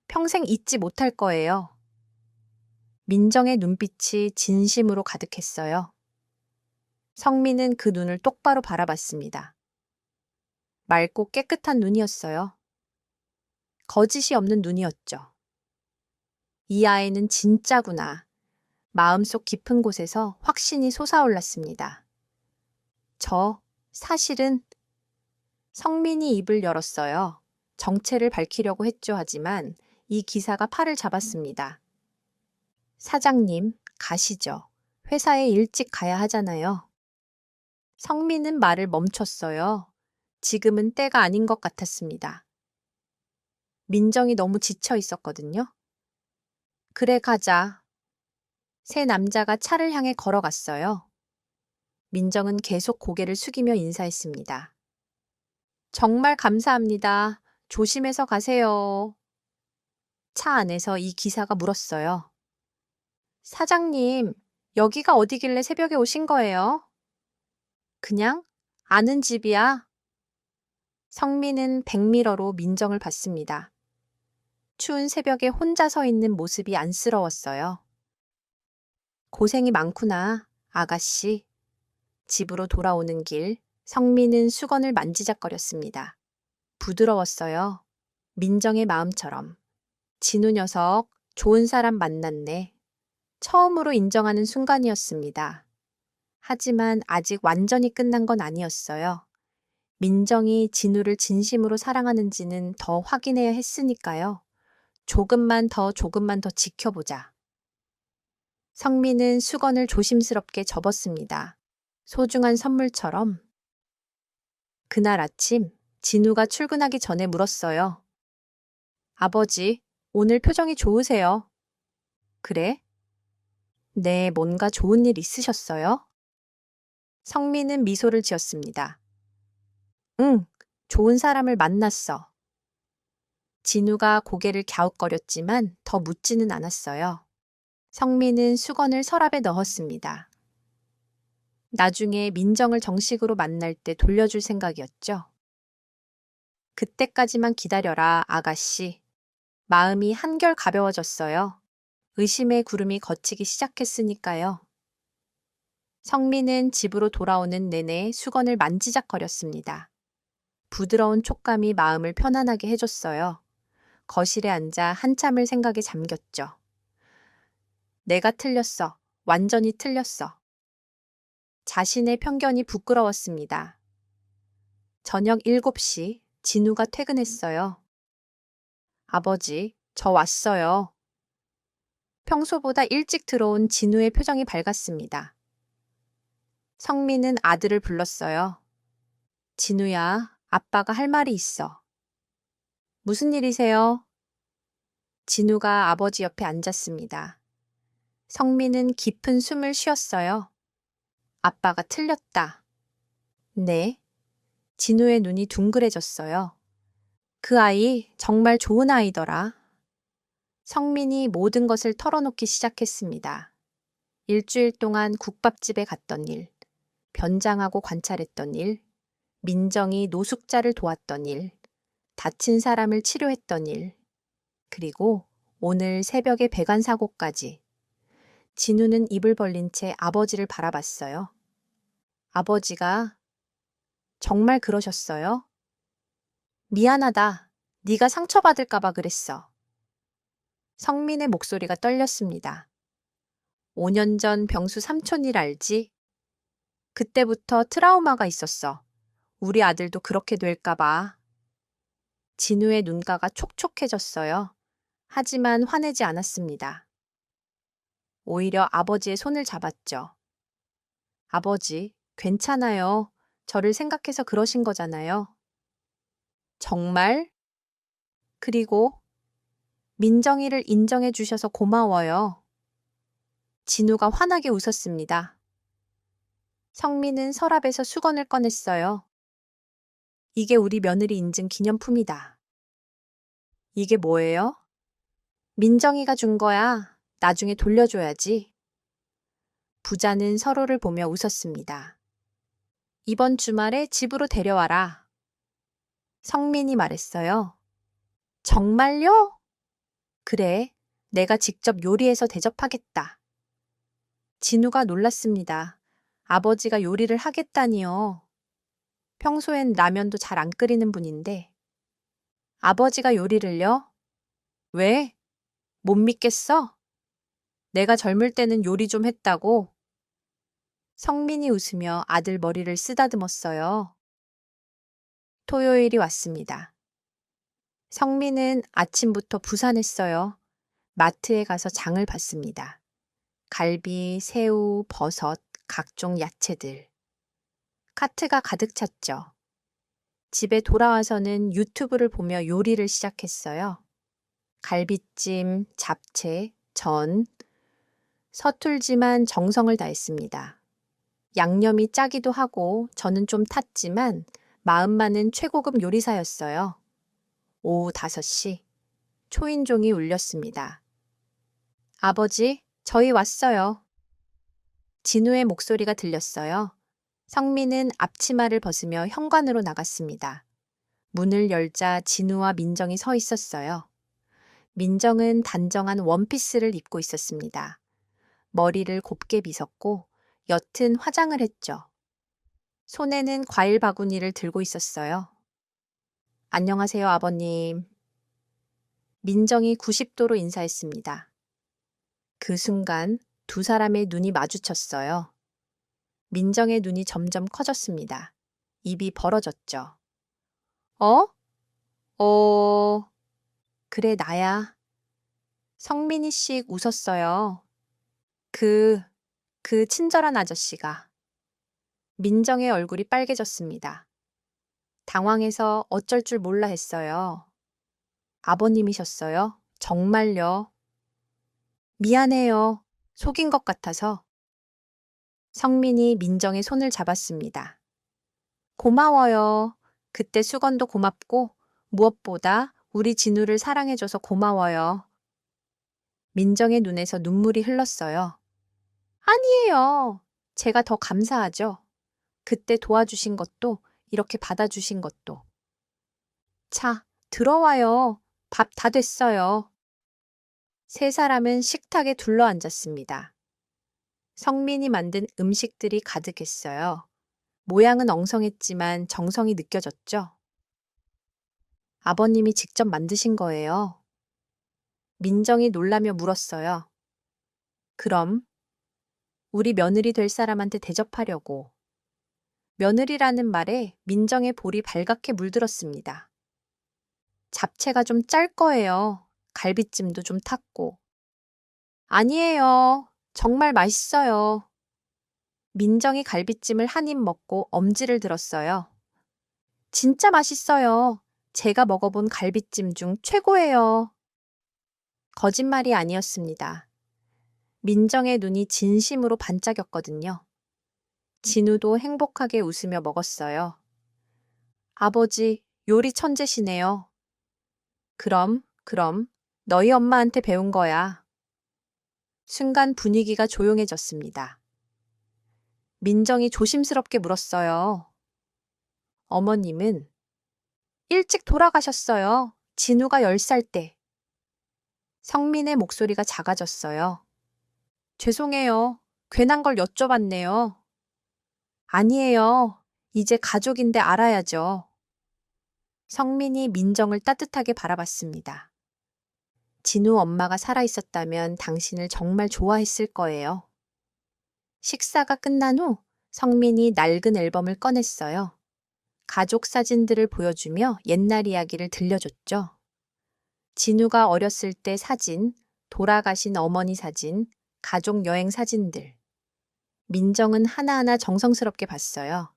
평생 잊지 못할 거예요. 민정의 눈빛이 진심으로 가득했어요. 성민은 그 눈을 똑바로 바라봤습니다. 맑고 깨끗한 눈이었어요. 거짓이 없는 눈이었죠. 이 아이는 진짜구나. 마음속 깊은 곳에서 확신이 솟아올랐습니다. 사실은 성민이 입을 열었어요. 정체를 밝히려고 했죠. 하지만 이 기사가 팔을 잡았습니다. 사장님, 가시죠. 회사에 일찍 가야 하잖아요. 성민은 말을 멈췄어요. 지금은 때가 아닌 것 같았습니다. 민정이 너무 지쳐 있었거든요. 그래, 가자. 세 남자가 차를 향해 걸어갔어요. 민정은 계속 고개를 숙이며 인사했습니다. 정말 감사합니다. 조심해서 가세요. 차 안에서 이 기사가 물었어요. 사장님, 여기가 어디길래 새벽에 오신 거예요? 그냥 아는 집이야. 성민은 백미러로 민정을 봤습니다. 추운 새벽에 혼자 서 있는 모습이 안쓰러웠어요. 고생이 많구나, 아가씨. 집으로 돌아오는 길, 성민은 수건을 만지작거렸습니다. 부드러웠어요. 민정의 마음처럼. 진우 녀석, 좋은 사람 만났네. 처음으로 인정하는 순간이었습니다. 하지만 아직 완전히 끝난 건 아니었어요. 민정이 진우를 진심으로 사랑하는지는 더 확인해야 했으니까요. 조금만 더 지켜보자. 성민은 수건을 조심스럽게 접었습니다. 소중한 선물처럼. 그날 아침 진우가 출근하기 전에 물었어요. 아버지, 오늘 표정이 좋으세요? 그래? 네, 뭔가 좋은 일 있으셨어요? 성민은 미소를 지었습니다. 응, 좋은 사람을 만났어. 진우가 고개를 갸웃거렸지만 더 묻지는 않았어요. 성민은 수건을 서랍에 넣었습니다. 나중에 민정을 정식으로 만날 때 돌려줄 생각이었죠. 그때까지만 기다려라, 아가씨. 마음이 한결 가벼워졌어요. 의심의 구름이 걷히기 시작했으니까요. 성민은 집으로 돌아오는 내내 수건을 만지작거렸습니다. 부드러운 촉감이 마음을 편안하게 해줬어요. 거실에 앉아 한참을 생각에 잠겼죠. 내가 틀렸어. 완전히 틀렸어. 자신의 편견이 부끄러웠습니다. 저녁 7시 진우가 퇴근했어요. 아버지, 저 왔어요. 평소보다 일찍 들어온 진우의 표정이 밝았습니다. 성민은 아들을 불렀어요. 진우야, 아빠가 할 말이 있어. 무슨 일이세요? 진우가 아버지 옆에 앉았습니다. 성민은 깊은 숨을 쉬었어요. 아빠가 틀렸다. 네. 진우의 눈이 둥그레졌어요. 그 아이 정말 좋은 아이더라. 성민이 모든 것을 털어놓기 시작했습니다. 일주일 동안 국밥집에 갔던 일, 변장하고 관찰했던 일, 민정이 노숙자를 도왔던 일, 다친 사람을 치료했던 일, 그리고 오늘 새벽에 배관 사고까지. 진우는 입을 벌린 채 아버지를 바라봤어요. 아버지가 정말 그러셨어요? 미안하다. 네가 상처받을까 봐 그랬어. 성민의 목소리가 떨렸습니다. 5년 전 병수 삼촌 일 알지? 그때부터 트라우마가 있었어. 우리 아들도 그렇게 될까 봐. 진우의 눈가가 촉촉해졌어요. 하지만 화내지 않았습니다. 오히려 아버지의 손을 잡았죠. 아버지, 괜찮아요. 저를 생각해서 그러신 거잖아요. 정말? 그리고 민정이를 인정해 주셔서 고마워요. 진우가 환하게 웃었습니다. 성민은 서랍에서 수건을 꺼냈어요. 이게 우리 며느리 인증 기념품이다. 이게 뭐예요? 민정이가 준 거야. 나중에 돌려줘야지. 부자는 서로를 보며 웃었습니다. 이번 주말에 집으로 데려와라. 성민이 말했어요. 정말요? 그래, 내가 직접 요리해서 대접하겠다. 진우가 놀랐습니다. 아버지가 요리를 하겠다니요. 평소엔 라면도 잘 안 끓이는 분인데. 아버지가 요리를요? 왜? 못 믿겠어? 내가 젊을 때는 요리 좀 했다고. 성민이 웃으며 아들 머리를 쓰다듬었어요. 토요일이 왔습니다. 성민은 아침부터 부산했어요. 마트에 가서 장을 봤습니다. 갈비, 새우, 버섯, 각종 야채들. 카트가 가득 찼죠. 집에 돌아와서는 유튜브를 보며 요리를 시작했어요. 갈비찜, 잡채, 전. 서툴지만 정성을 다했습니다. 양념이 짜기도 하고 저는 좀 탔지만 마음만은 최고급 요리사였어요. 오후 5시 초인종이 울렸습니다. 아버지, 저희 왔어요. 진우의 목소리가 들렸어요. 성민은 앞치마를 벗으며 현관으로 나갔습니다. 문을 열자 진우와 민정이 서 있었어요. 민정은 단정한 원피스를 입고 있었습니다. 머리를 곱게 빗었고 옅은 화장을 했죠. 손에는 과일 바구니를 들고 있었어요. 안녕하세요, 아버님. 민정이 90도로 인사했습니다. 그 순간 두 사람의 눈이 마주쳤어요. 민정의 눈이 점점 커졌습니다. 입이 벌어졌죠. 어? 그래, 나야. 성민이 씩 웃었어요. 그 친절한 아저씨가. 민정의 얼굴이 빨개졌습니다. 당황해서 어쩔 줄 몰라 했어요. 아버님이셨어요? 정말요? 미안해요. 속인 것 같아서. 성민이 민정의 손을 잡았습니다. 고마워요. 그때 수건도 고맙고 무엇보다 우리 진우를 사랑해줘서 고마워요. 민정의 눈에서 눈물이 흘렀어요. 아니에요. 제가 더 감사하죠. 그때 도와주신 것도 이렇게 받아주신 것도. 자, 들어와요. 밥 다 됐어요. 세 사람은 식탁에 둘러앉았습니다. 성민이 만든 음식들이 가득했어요. 모양은 엉성했지만 정성이 느껴졌죠. 아버님이 직접 만드신 거예요. 민정이 놀라며 물었어요. 그럼 우리 며느리 될 사람한테 대접하려고. 며느리라는 말에 민정의 볼이 발갛게 물들었습니다. 잡채가 좀 짤 거예요. 갈비찜도 좀 탔고. 아니에요. 정말 맛있어요. 민정이 갈비찜을 한 입 먹고 엄지를 들었어요. 진짜 맛있어요. 제가 먹어본 갈비찜 중 최고예요. 거짓말이 아니었습니다. 민정의 눈이 진심으로 반짝였거든요. 진우도 행복하게 웃으며 먹었어요. 아버지, 요리 천재시네요. 그럼, 너희 엄마한테 배운 거야. 순간 분위기가 조용해졌습니다. 민정이 조심스럽게 물었어요. 어머님은 일찍 돌아가셨어요. 진우가 10살 때. 성민의 목소리가 작아졌어요. 죄송해요. 괜한 걸 여쭤봤네요. 아니에요. 이제 가족인데 알아야죠. 성민이 민정을 따뜻하게 바라봤습니다. 진우 엄마가 살아있었다면 당신을 정말 좋아했을 거예요. 식사가 끝난 후 성민이 낡은 앨범을 꺼냈어요. 가족 사진들을 보여주며 옛날 이야기를 들려줬죠. 진우가 어렸을 때 사진, 돌아가신 어머니 사진, 가족 여행 사진들. 민정은 하나하나 정성스럽게 봤어요.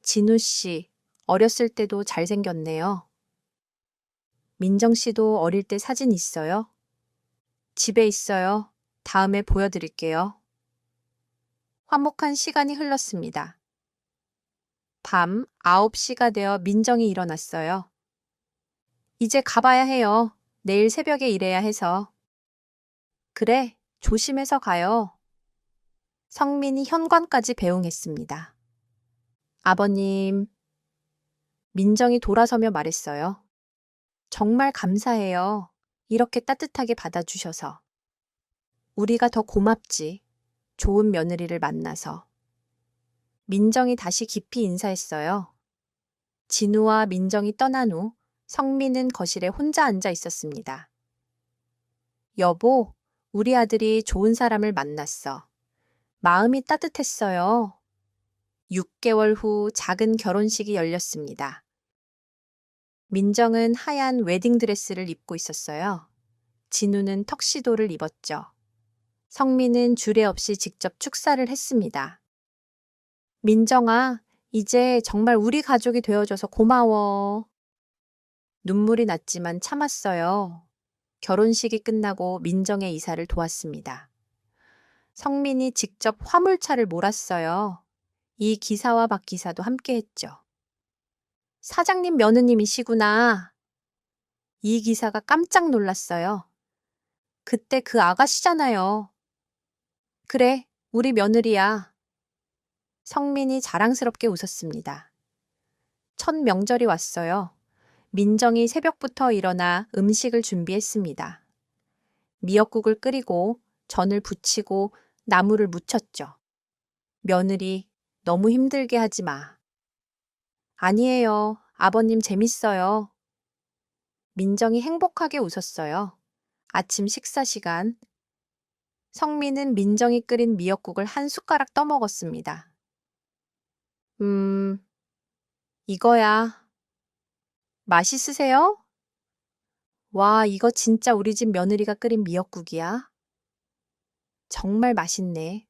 진우 씨, 어렸을 때도 잘생겼네요. 민정 씨도 어릴 때 사진 있어요? 집에 있어요. 다음에 보여드릴게요. 화목한 시간이 흘렀습니다. 밤 9시가 되어 민정이 일어났어요. 이제 가봐야 해요. 내일 새벽에 일해야 해서. 그래, 조심해서 가요. 성민이 현관까지 배웅했습니다. 아버님, 민정이 돌아서며 말했어요. 정말 감사해요. 이렇게 따뜻하게 받아주셔서. 우리가 더 고맙지. 좋은 며느리를 만나서. 민정이 다시 깊이 인사했어요. 진우와 민정이 떠난 후 성민은 거실에 혼자 앉아 있었습니다. 여보, 우리 아들이 좋은 사람을 만났어. 마음이 따뜻했어요. 6개월 후 작은 결혼식이 열렸습니다. 민정은 하얀 웨딩드레스를 입고 있었어요. 진우는 턱시도를 입었죠. 성민은 주례 없이 직접 축사를 했습니다. 민정아, 이제 정말 우리 가족이 되어줘서 고마워. 눈물이 났지만 참았어요. 결혼식이 끝나고 민정의 이사를 도왔습니다. 성민이 직접 화물차를 몰았어요. 이 기사와 박 기사도 함께 했죠. 사장님 며느님이시구나. 이 기사가 깜짝 놀랐어요. 그때 그 아가씨잖아요. 그래, 우리 며느리야. 성민이 자랑스럽게 웃었습니다. 첫 명절이 왔어요. 민정이 새벽부터 일어나 음식을 준비했습니다. 미역국을 끓이고 전을 부치고 나물을 무쳤죠. 며느리, 너무 힘들게 하지 마. 아니에요. 아버님 재밌어요. 민정이 행복하게 웃었어요. 아침 식사 시간. 성민은 민정이 끓인 미역국을 한 숟가락 떠먹었습니다. 이거야. 맛있으세요? 와, 이거 진짜 우리 집 며느리가 끓인 미역국이야. 정말 맛있네.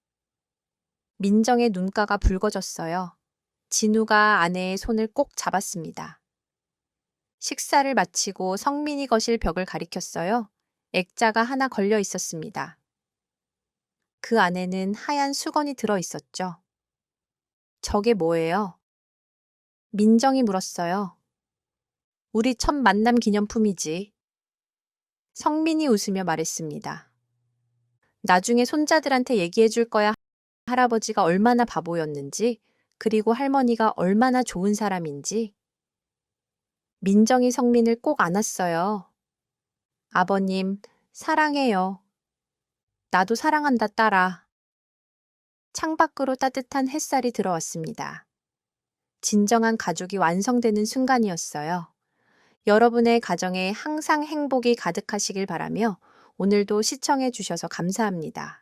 민정의 눈가가 붉어졌어요. 진우가 아내의 손을 꼭 잡았습니다. 식사를 마치고 성민이 거실 벽을 가리켰어요. 액자가 하나 걸려 있었습니다. 그 안에는 하얀 수건이 들어 있었죠. 저게 뭐예요? 민정이 물었어요. 우리 첫 만남 기념품이지. 성민이 웃으며 말했습니다. 나중에 손자들한테 얘기해 줄 거야. 할아버지가 얼마나 바보였는지, 그리고 할머니가 얼마나 좋은 사람인지. 민정이 성민을 꼭 안았어요. 아버님, 사랑해요. 나도 사랑한다, 딸아. 창밖으로 따뜻한 햇살이 들어왔습니다. 진정한 가족이 완성되는 순간이었어요. 여러분의 가정에 항상 행복이 가득하시길 바라며 오늘도 시청해 주셔서 감사합니다.